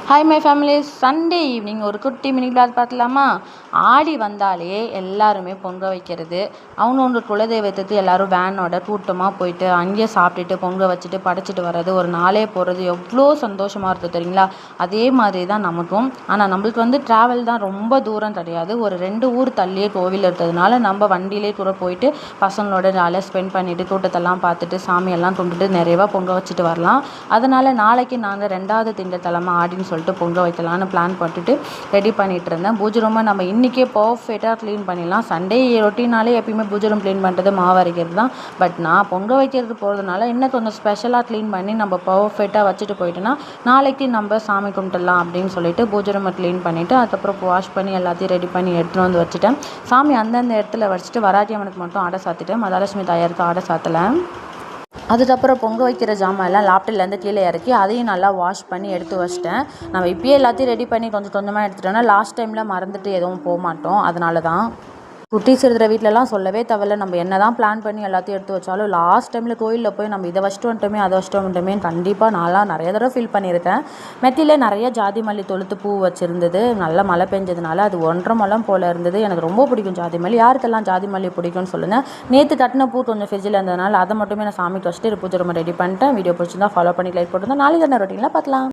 Hi my family. Sunday evening ஒரு குட்டி mini class பார்க்கலாமா? ஆடி வந்தாலே எல்லாருமே பொங்க வைக்கிறது, அவங்கவுங்க குலதெய்வத்துக்கு எல்லோரும் வேனோட கூட்டமாக போயிட்டு அங்கேயே சாப்பிட்டுட்டு பொங்க வச்சுட்டு படைச்சிட்டு வர்றது, ஒரு நாளே போகிறது எவ்வளோ சந்தோஷமாக இருக்குது தெரியுங்களா? அதே மாதிரி தான் நமக்கும். ஆனால் நம்மளுக்கு ட்ராவல் தான் ரொம்ப தூரம் கிடையாது, ஒரு 2 ஊர் தள்ளியே கோவில் இருக்கிறதுனால நம்ம வண்டியிலே கூட போயிட்டு பசங்களோட ஜாலியாக ஸ்பெண்ட் பண்ணிவிட்டு கூட்டத்தெல்லாம் பார்த்துட்டு சாமியெல்லாம் கும்பிட்டுட்டு நிறைவாக பொங்க வச்சுட்டு வரலாம். அதனால் நாளைக்கு நாங்கள் 2வது திங்கட்கிழமை ஆடின்னு சொல்லிட்டு பொங்க வைக்கலான்னு பிளான் பண்ணிட்டு ரெடி பண்ணிட்டு இருந்தேன். பூஜை ரூமை நம்ம இன்றைக்கே பர்ஃபெக்டாக க்ளீன் பண்ணிடலாம். சண்டே ரொட்டீனாலே எப்பயுமே பூஜை ரூம் க்ளீன் பண்ணுறது மாவு அரைக்கிறது தான். பட் நான் பொங்க வைக்கிறது போகிறதுனால இன்னும் கொஞ்சம் ஸ்பெஷலாக க்ளீன் பண்ணி நம்ம பர்ஃபெக்டாக வச்சுட்டு போயிட்டோன்னா நாளைக்கு நம்ம சாமி கும்பிட்டுடலாம் அப்படின்னு சொல்லிட்டு பூஜை ரூமை க்ளீன் பண்ணிவிட்டு அதுக்கப்புறம் வாஷ் பண்ணி எல்லாத்தையும் ரெடி பண்ணி எடுத்துகிட்டு வந்து வச்சுட்டேன். சாமி அந்தந்த இடத்துல வச்சுட்டு வராட்டி அவனுக்கு மட்டும் ஆடை சாத்திட்டேன், மகாலட்சுமி தாயாருக்கு ஆடை சாத்தலை. அதுக்கப்புறம் பொங்க வைக்கிற ஜாமான் எல்லாம் லாப்டிலேருந்து கீழே இறக்கி அதையும் நல்லா வாஷ் பண்ணி எடுத்து வச்சிட்டேன். நம்ம இப்போயே எல்லாத்தையும் ரெடி பண்ணி கொஞ்சம் கொஞ்சமாக எடுத்துட்டோன்னா லாஸ்ட் டைமில் மறந்துட்டு எதுவும் போக மாட்டோம். அதனால தான் குட்டீஸ் இருக்கிற வீட்டிலலாம் சொல்லவே தேவையில்ல. நம்ம என்ன தான் பிளான் பண்ணி எல்லாத்தையும் எடுத்து வச்சாலும் லாஸ்ட் டைமில் கோயிலில் போய் நம்ம இதை வச்சுட்டு வந்துட்டோமே அதை வச்சுட்டு வந்துட்டோமே கண்டிப்பாக நான்லாம் நிறைய தடவை ஃபீல் பண்ணியிருக்கேன். மெத்தியில் நிறைய ஜாதி மல்லி தொழுத்து பூ வச்சுருந்தது, நல்லா மழை பெஞ்சதுனால அது 1.5 முழம் போல் இருந்தது. எனக்கு ரொம்ப பிடிக்கும் ஜாதி மல்லி. யாருக்கெல்லாம் ஜாதி மல்லி பிடிக்கும்னு சொல்லுங்கள். நேற்று கட்டின பூ கொஞ்சம் ஃப்ரிட்ஜில் இருந்ததுனால அதை மட்டுமே நான் சாமிக்கு வச்சுட்டு பூஜை ரொம்ப ரெடி பண்ணிட்டேன். வீடியோ பிடிச்சிருந்தா ஃபாலோ பண்ணி லைக் போட்டுருந்தேன். நாளைக்கு தானே ரொட்டீனில் பார்க்கலாம்.